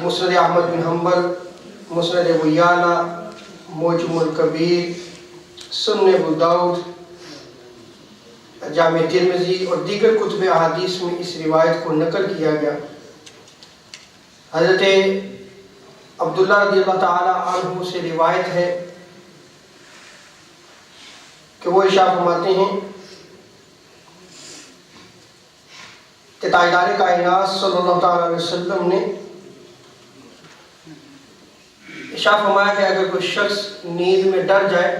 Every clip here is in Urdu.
مسند احمد بن حنبل، مسند ابو یعلا، معجم الکبیر، سنن ابو داؤد، جامع ترمذی اور دیگر کتب احادیث میں اس روایت کو نقل کیا گیا۔ حضرت عبداللہ رضی اللہ تعالی عنہ سے روایت ہے کہ وہ ارشاد فرماتے ہیں کہ تاجدار کائنات صلی اللہ تعالی علیہ وسلم نے ارشاد فرمایا کہ اگر کوئی شخص نیند میں ڈر جائے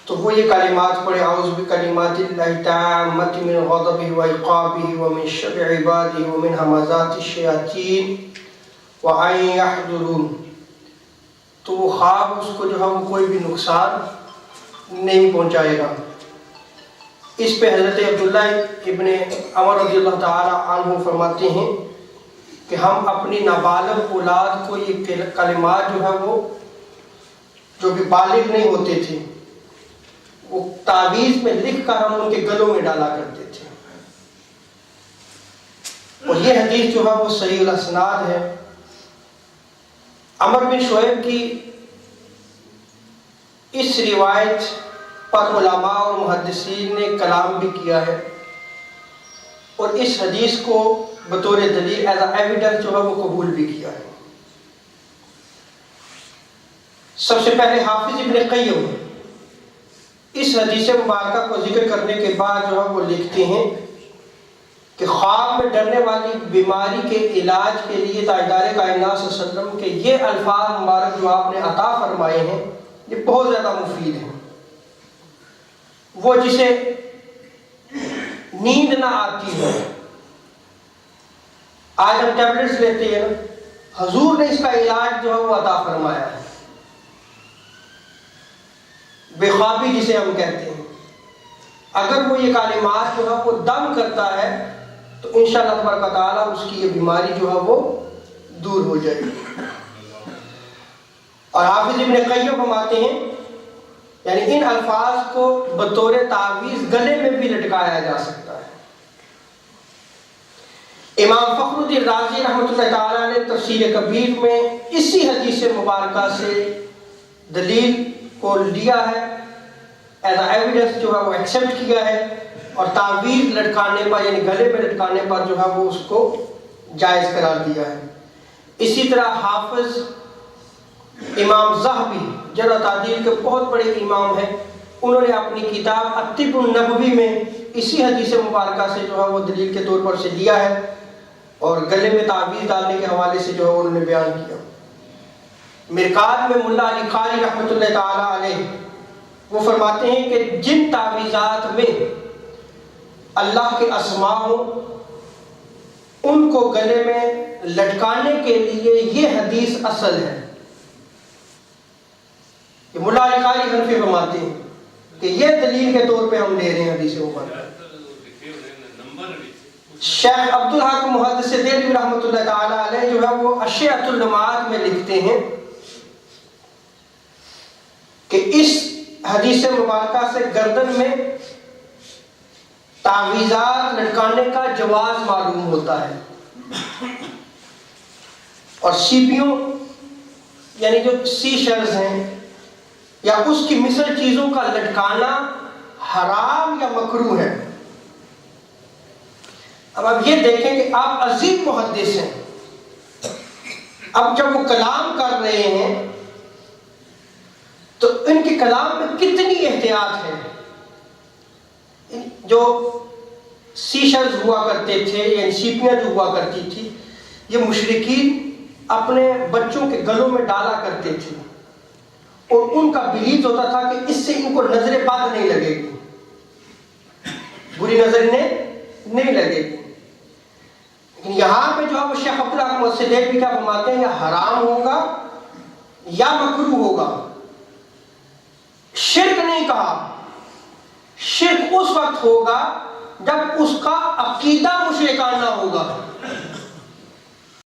تو وہ یہ کلمات پڑھے: اعوذ بکلمات اللہ التامۃ من غضبہ وعقابہ ومن شر عبادہ ومن ہمزات الشیاطین وان یحضرون۔ تو وہ خواب اس کو جو ہے وہ کوئی بھی نقصان نہیں پہنچائے گا۔ اس پہ حضرت عبداللہ ابن عمر رضی اللہ تعالی عنہ فرماتے ہیں کہ ہم اپنی نابالغ اولاد کو یہ کلمات جو ہے وہ جو بھی بالغ نہیں ہوتے تھے وہ تعویذ میں لکھ کر ہم ان کے گلوں میں ڈالا کرتے تھے، اور یہ حدیث جو ہے وہ صحیح الاسناد ہے۔ عمر بن شعیب کی اس روایت پر علماء اور محدثین نے کلام بھی کیا ہے، اور اس حدیث کو بطور دلیل ایز اے ایویڈنس جو ہے وہ قبول بھی کیا ہے۔ سب سے پہلے حافظ ابن قیم اس حدیث مبارکہ کو ذکر کرنے کے بعد جو ہے وہ لکھتے ہیں کہ خواب میں ڈرنے والی بیماری کے علاج کے لیے تاجدار کائنات صلی اللہ علیہ وسلم کے یہ الفاظ مبارک جو آپ نے عطا فرمائے ہیں یہ بہت زیادہ مفید ہیں۔ وہ جسے نیند نہ آتی ہے، آج ہم ٹیبلٹس لیتے ہیں، حضور نے اس کا علاج جو ہے وہ عطا فرمایا ہے، بے خوابی جسے ہم کہتے ہیں۔ اگر وہ یہ کلمات جو ہے وہ دم کرتا ہے تو انشاءاللہ تبارک و تعالیٰ اس کی یہ بیماری جو ہے وہ دور ہو جائے گی۔ اور حافظ ابن قیم فرماتے ہیں یعنی ان الفاظ کو بطور تعویذ گلے میں بھی لٹکایا جا سکتا ہے۔ امام فخر الدین رازی رحمۃ اللہ تعالیٰ نے تفسیر کبیر میں اسی حدیث مبارکہ سے دلیل کو لیا ہے، ایز اے ایویڈنس جو ہے وہ ایکسیپٹ کیا ہے، اور تعویذ لٹکانے پر یعنی گلے میں لٹکانے پر جو ہے وہ اس کو جائز قرار دیا ہے۔ اسی طرح حافظ امام ذہبی جرح و تعدیل کے بہت بڑے امام ہیں، انہوں نے اپنی کتاب الطب النبوی میں اسی حدیث مبارکہ سے جو ہے وہ دلیل کے طور پر سے لیا ہے، اور گلے میں تعویذ ڈالنے کے حوالے سے جو ہے انہوں نے بیان کیا۔ مرقات میں ملا علی قاری رحمۃ اللہ تعالی علیہ وہ فرماتے ہیں کہ جن تعویذات میں اللہ کے اسماء ہوں ان کو گلے میں لٹکانے کے لیے یہ حدیث اصل ہے۔ یہ ملا علی قاری حنفی فرماتے ہیں کہ یہ دلیل کے طور پہ ہم لے رہے ہیں حدیث مبارکہ۔ شیخ عبدالحق محدث دہلوی رحمۃ اللہ تعالی علیہ جو ہے وہ اشعۃ اللمعات میں لکھتے ہیں کہ اس حدیث مبارکہ سے گردن میں تعویذات لٹکانے کا جواز معلوم ہوتا ہے، اور سیپیوں یعنی جو سی شیلز ہیں یا اس کی مثل چیزوں کا لٹکانا حرام یا مکروہ ہے۔ اب آپ یہ دیکھیں کہ آپ عظیم محدث ہیں، اب جب وہ کلام کر رہے ہیں تو ان کے کلام میں کتنی احتیاط ہے۔ جو سیشلز ہوا کرتے تھے یعنی سیپیاں جو ہوا کرتی تھی یہ مشرکین اپنے بچوں کے گلوں میں ڈالا کرتے تھے، اور ان کا بلیف ہوتا تھا کہ اس سے ان کو نظر بد نہیں لگے گی، بری نظر نہیں لگے گی۔ لیکن یہاں پہ جو ہے وہ شیخ عبدالحق محدث دہلوی کیا فرماتے ہیں، یا حرام ہوگا یا مکروہ ہوگا۔ شرک نہیں کہا، شرک اس وقت ہوگا جب اس کا عقیدہ مشرکانہ ہوگا۔